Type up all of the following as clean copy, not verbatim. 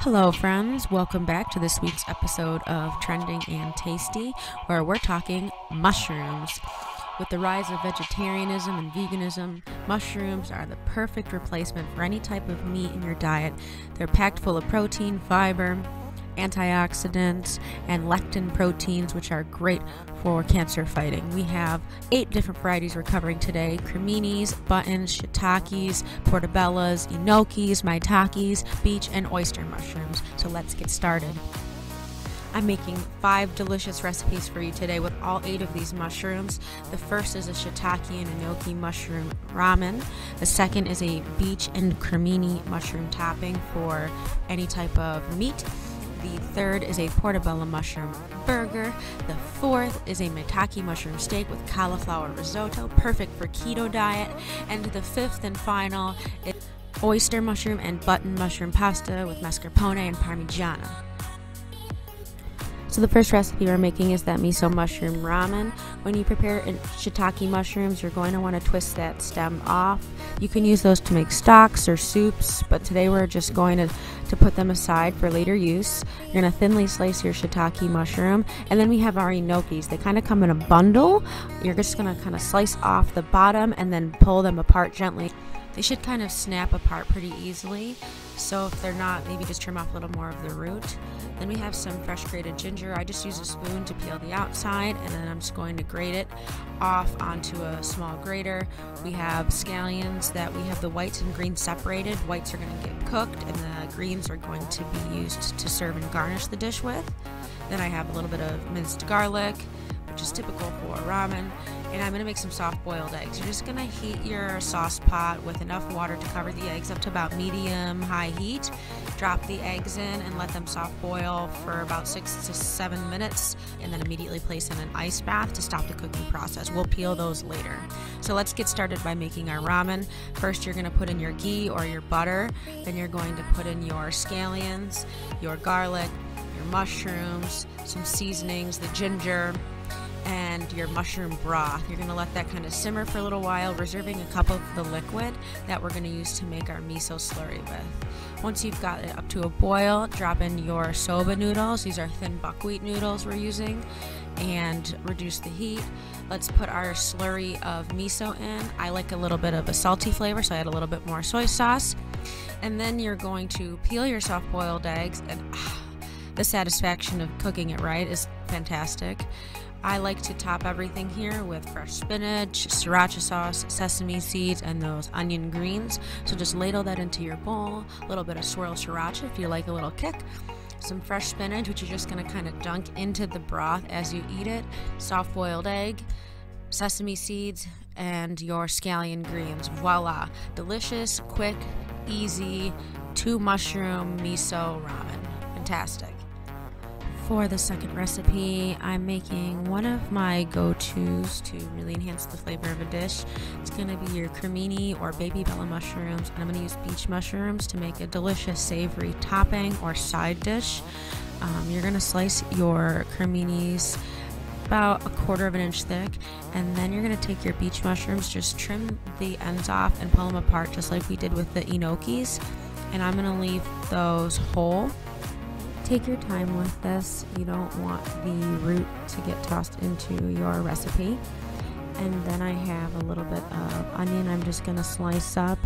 Hello friends, welcome back to this week's episode of Trending and Tasty, where we're talking mushrooms. With the rise of vegetarianism and veganism, mushrooms are the perfect replacement for any type of meat in your diet. They're packed full of protein, fiber, antioxidants, and lectin proteins, which are great for cancer fighting. We have 8 different varieties we're covering today: Creminis, buttons, Shiitakes, Portobellas, Enokis, Maitakes, Beech, and Oyster mushrooms. So let's get started. I'm making 5 delicious recipes for you today with all 8 of these mushrooms. The first is a Shiitake and Enoki mushroom ramen. The second is a Beech and Cremini mushroom topping for any type of meat. The third is a Portobella mushroom burger. The fourth is a Maitake mushroom steak with cauliflower risotto, perfect for keto diet. And the fifth and final is oyster mushroom and button mushroom pasta with mascarpone and parmigiana. So the first recipe we're making is that miso mushroom ramen. When you prepare shiitake mushrooms, you're going to want to twist that stem off. You can use those to make stocks or soups, but today we're just going to put them aside for later use. You're going to thinly slice your shiitake mushroom, and then we have our enokis. They kind of come in a bundle. You're just going to kind of slice off the bottom and then pull them apart gently. They should kind of snap apart pretty easily, so if they're not, maybe just trim off a little more of the root. Then we have some fresh grated ginger. I just use a spoon to peel the outside, and then I'm just going to grate it off onto a small grater. We have scallions that we have the whites and greens separated. Whites are going to get cooked, and the greens are going to be used to serve and garnish the dish with. Then I have a little bit of minced garlic, which is typical for ramen, and I'm going to make some soft boiled eggs. You're just going to heat your sauce pot with enough water to cover the eggs up to about medium-high heat. Drop the eggs in and let them soft boil for about 6 to 7 minutes, and then immediately place in an ice bath to stop the cooking process. We'll peel those later. So let's get started by making our ramen. First, you're going to put in your ghee or your butter. Then you're going to put in your scallions, your garlic, your mushrooms, some seasonings, the ginger, and your mushroom broth. You're going to let that kind of simmer for a little while, reserving a cup of the liquid that we're going to use to make our miso slurry with. Once you've got it up to a boil, drop in your soba noodles. These are thin buckwheat noodles we're using, and reduce the heat. Let's put our slurry of miso in. I like a little bit of a salty flavor, so I add a little bit more soy sauce. And then you're going to peel your soft-boiled eggs, and the satisfaction of cooking it right is fantastic. I like to top everything here with fresh spinach, sriracha sauce, sesame seeds, and those onion greens. So just ladle that into your bowl. A little bit of swirl sriracha if you like a little kick. Some fresh spinach, which you're just going to kind of dunk into the broth as you eat it. Soft-boiled egg, sesame seeds, and your scallion greens. Voila! Delicious, quick, easy, 2-mushroom miso ramen. Fantastic. For the second recipe, I'm making one of my go-tos to really enhance the flavor of a dish. It's going to be your Cremini or baby bella mushrooms, and I'm going to use beech mushrooms to make a delicious savory topping or side dish. You're going to slice your Creminis about 1/4 of an inch thick, and then you're going to take your beech mushrooms, just trim the ends off and pull them apart just like we did with the enokis, and I'm going to leave those whole. Take your time with this. You don't want the root to get tossed into your recipe. And then I have a little bit of onion I'm just going to slice up.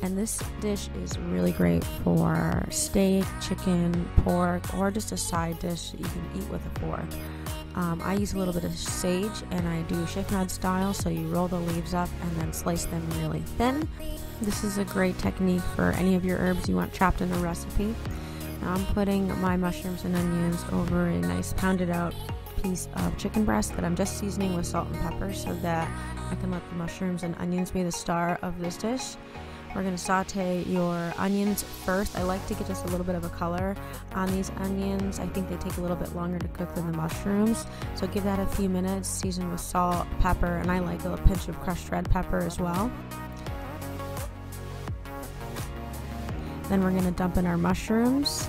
And this dish is really great for steak, chicken, pork, or just a side dish that you can eat with a fork. I use a little bit of sage, and I do chiffonade style, so you roll the leaves up and then slice them really thin. This is a great technique for any of your herbs you want chopped in a recipe. I'm putting my mushrooms and onions over a nice pounded out piece of chicken breast that I'm just seasoning with salt and pepper so that I can let the mushrooms and onions be the star of this dish. We're going to saute your onions first. I like to get just a little bit of a color on these onions. I think they take a little bit longer to cook than the mushrooms. So give that a few minutes, season with salt, pepper, and I like a pinch of crushed red pepper as well. Then we're going to dump in our mushrooms.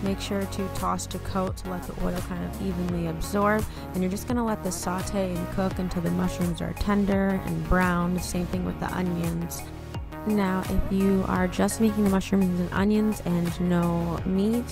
Make sure to toss to coat to let the oil kind of evenly absorb. And you're just going to let this saute and cook until the mushrooms are tender and brown. Same thing with the onions. Now, if you are just making the mushrooms and onions and no meat,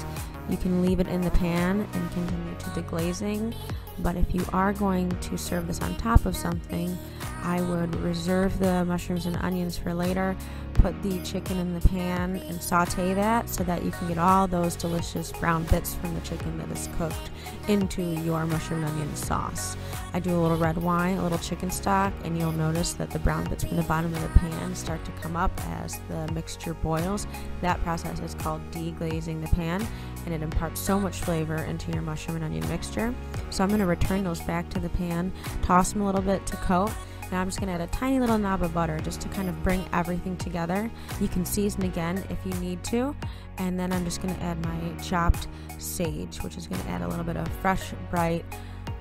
you can leave it in the pan and continue to deglazing. But if you are going to serve this on top of something, I would reserve the mushrooms and onions for later, put the chicken in the pan and saute that so that you can get all those delicious brown bits from the chicken that is cooked into your mushroom and onion sauce. I do a little red wine, a little chicken stock, and you'll notice that the brown bits from the bottom of the pan start to come up as the mixture boils. That process is called deglazing the pan, and it imparts so much flavor into your mushroom and onion mixture. So I'm going to return those back to the pan, toss them a little bit to coat. Now I'm just going to add a tiny little knob of butter just to kind of bring everything together. You can season again if you need to. And then I'm just going to add my chopped sage, which is going to add a little bit of fresh, bright,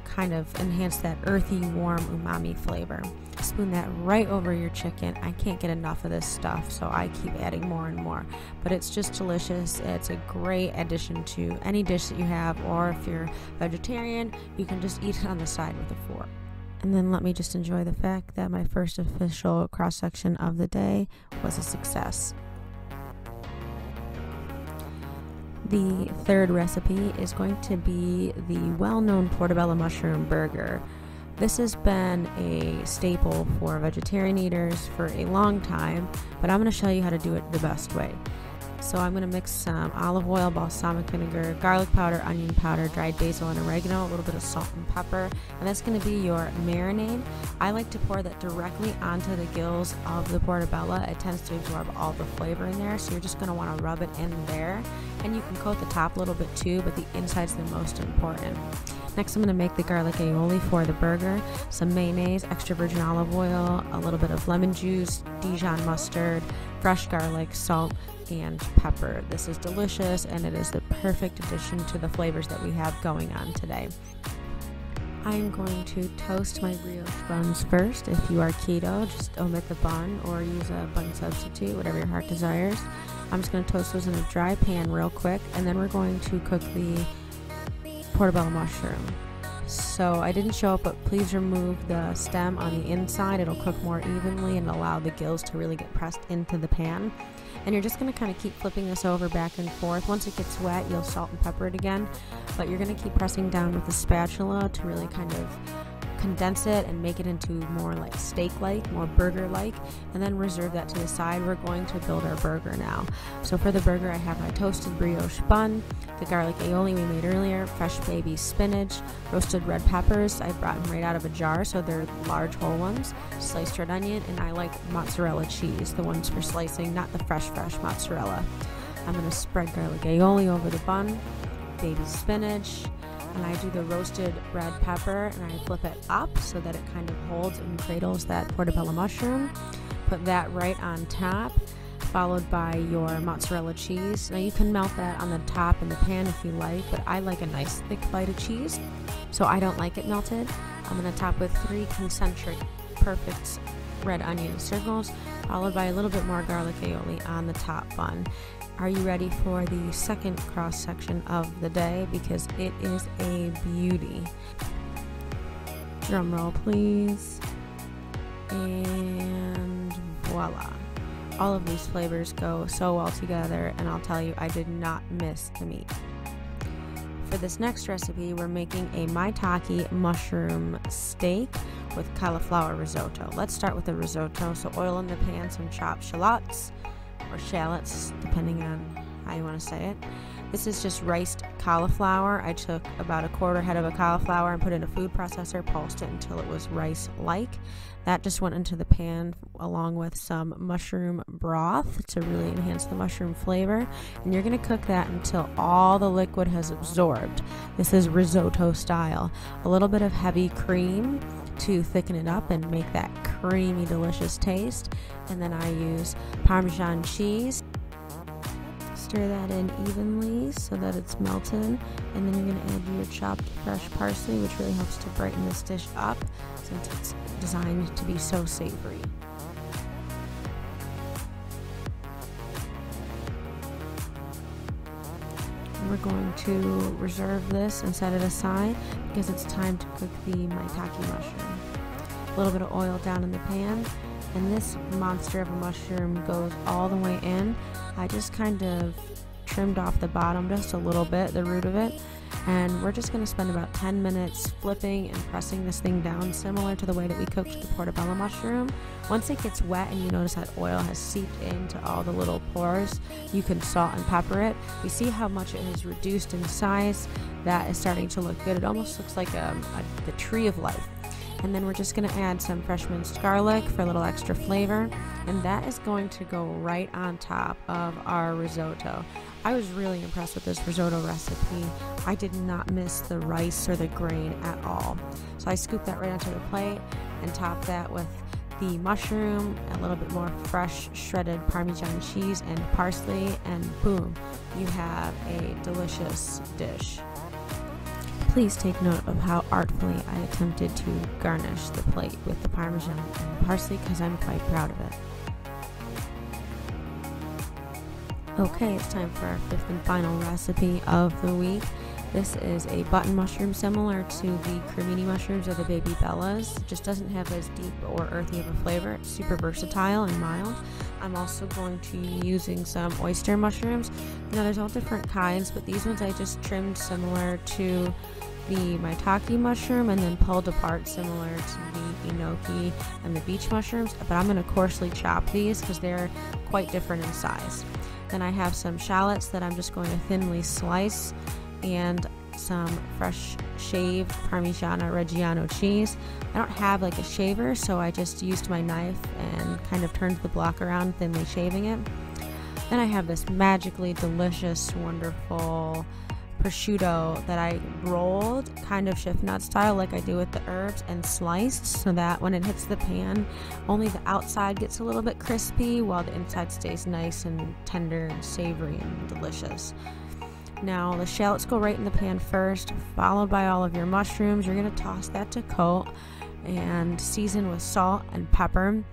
kind of enhance that earthy, warm umami flavor. Spoon that right over your chicken. I can't get enough of this stuff, so I keep adding more and more. But it's just delicious. It's a great addition to any dish that you have, or if you're vegetarian, you can just eat it on the side with a fork. And then let me just enjoy the fact that my first official cross-section of the day was a success. The third recipe is going to be the well-known Portobello mushroom burger. This has been a staple for vegetarian eaters for a long time, but I'm going to show you how to do it the best way. So I'm going to mix some olive oil, balsamic vinegar, garlic powder, onion powder, dried basil and oregano, a little bit of salt and pepper, and that's going to be your marinade. I like to pour that directly onto the gills of the Portobello. It tends to absorb all the flavor in there, so you're just going to want to rub it in there. And you can coat the top a little bit too, but the inside's the most important. Next, I'm going to make the garlic aioli for the burger. Some mayonnaise, extra virgin olive oil, a little bit of lemon juice, Dijon mustard, fresh garlic, salt, and pepper. This is delicious, and it is the perfect addition to the flavors that we have going on today. I'm going to toast my brioche buns first. If you are keto, just omit the bun or use a bun substitute, whatever your heart desires. I'm just going to toast those in a dry pan real quick, and then we're going to cook the Portobello mushroom. So I didn't show it, but please remove the stem on the inside. It'll cook more evenly and allow the gills to really get pressed into the pan. And you're just going to kind of keep flipping this over back and forth. Once it gets wet, you'll salt and pepper it again, but you're going to keep pressing down with the spatula to really kind of condense it and make it into more like steak-like, more burger-like, and then reserve that to the side. We're going to build our burger now. So for the burger, I have my toasted brioche bun, the garlic aioli we made earlier, fresh baby spinach, roasted red peppers. I brought them right out of a jar, so they're large whole ones, sliced red onion, and I like mozzarella cheese, the ones for slicing, not the fresh mozzarella. I'm going to spread garlic aioli over the bun, baby spinach, and I do the roasted red pepper, and I flip it up so that it kind of holds and cradles that Portobello mushroom. Put that right on top, followed by your mozzarella cheese. Now you can melt that on the top in the pan if you like, but I like a nice thick bite of cheese, so I don't like it melted. I'm going to top with 3 concentric perfect red onion circles, followed by a little bit more garlic aioli on the top bun. Are you ready for the second cross section of the day? Because it is a beauty. Drum roll, please. And voila. All of these flavors go so well together, and I'll tell you, I did not miss the meat. For this next recipe, we're making a Maitake mushroom steak with cauliflower risotto. Let's start with the risotto. So oil in the pan, some chopped shallots, or shallots, depending on how you want to say it. This is just riced cauliflower. I took about a quarter head of a cauliflower and put it in a food processor, pulsed it until it was rice-like. That just went into the pan along with some mushroom broth to really enhance the mushroom flavor. And you're going to cook that until all the liquid has absorbed. This is risotto style. A little bit of heavy cream to thicken it up and make that creamy, delicious taste. And then I use Parmesan cheese. Stir that in evenly so that it's melted, and then you're going to add your chopped fresh parsley, which really helps to brighten this dish up since it's designed to be so savory. We're going to reserve this and set it aside because it's time to cook the Maitake mushroom. A little bit of oil down in the pan, and this monster of a mushroom goes all the way in. I just kind of trimmed off the bottom just a little bit, the root of it, and we're just going to spend about 10 minutes flipping and pressing this thing down, similar to the way that we cooked the portobello mushroom. Once it gets wet and you notice that oil has seeped into all the little pores, you can salt and pepper it. We see how much it has reduced in size. That is starting to look good. It almost looks like the tree of life. And then we're just going to add some fresh minced garlic for a little extra flavor, and that is going to go right on top of our risotto. I was really impressed with this risotto recipe. I did not miss the rice or the grain at all. So I scooped that right onto the plate and topped that with the mushroom, a little bit more fresh shredded Parmesan cheese and parsley, and boom, you have a delicious dish. Please take note of how artfully I attempted to garnish the plate with the Parmesan and parsley, because I'm quite proud of it. Okay, it's time for our fifth and final recipe of the week. This is a button mushroom similar to the Cremini mushrooms or the baby bellas. It just doesn't have as deep or earthy of a flavor. It's super versatile and mild. I'm also going to be using some oyster mushrooms. Now there's all different kinds, but these ones I just trimmed similar to the Maitake mushroom and then pulled apart similar to the Enoki and the Beech mushrooms, but I'm going to coarsely chop these because they're quite different in size. Then I have some shallots that I'm just going to thinly slice, and some fresh shaved Parmigiano Reggiano cheese. I don't have like a shaver, so I just used my knife and kind of turned the block around, thinly shaving it. Then I have this magically delicious, wonderful prosciutto that I rolled kind of chiffonade style like I do with the herbs, and sliced so that when it hits the pan, only the outside gets a little bit crispy while the inside stays nice and tender and savory and delicious. Now the shallots go right in the pan first, followed by all of your mushrooms. You're going to toss that to coat and season with salt and pepper.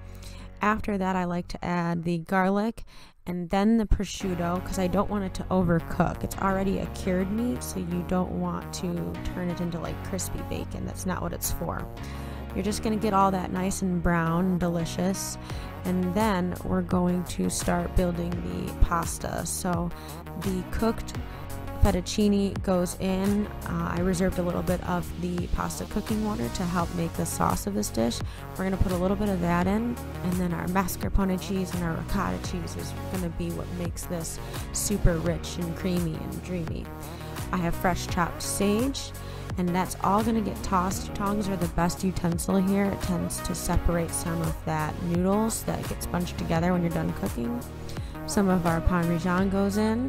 After that, I like to add the garlic and then the prosciutto, because I don't want it to overcook. It's already a cured meat, so you don't want to turn it into like crispy bacon. That's not what it's for. You're just going to get all that nice and brown and delicious, and then we're going to start building the pasta. So the cooked fettuccine goes in. I reserved a little bit of the pasta cooking water to help make the sauce of this dish. We're going to put a little bit of that in, and then our mascarpone cheese and our ricotta cheese is going to be what makes this super rich and creamy and dreamy. I have fresh chopped sage, and that's all going to get tossed. Tongs are the best utensil here. It tends to separate some of that noodles that gets bunched together when you're done cooking. Some of our Parmesan goes in,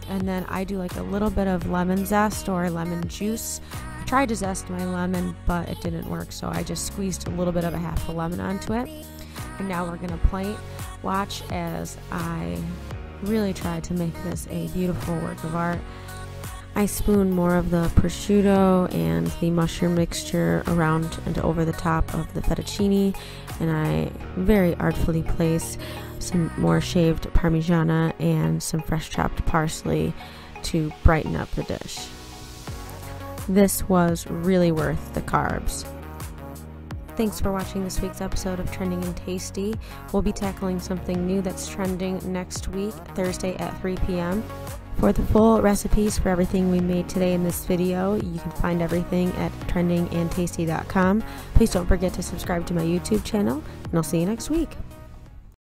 and then I do like a little bit of lemon zest or lemon juice. I tried to zest my lemon, but it didn't work, so I just squeezed a little bit of a half a lemon onto it. And now we're gonna plate. Watch as I really try to make this a beautiful work of art. I spoon more of the prosciutto and the mushroom mixture around and over the top of the fettuccine, and I very artfully place some more shaved Parmigiana and some fresh chopped parsley to brighten up the dish. This was really worth the carbs. Thanks for watching this week's episode of Trending and Tasty. We'll be tackling something new that's trending next week, Thursday at 3 p.m. For the full recipes for everything we made today in this video, you can find everything at trendingandtasty.com. Please don't forget to subscribe to my YouTube channel, and I'll see you next week.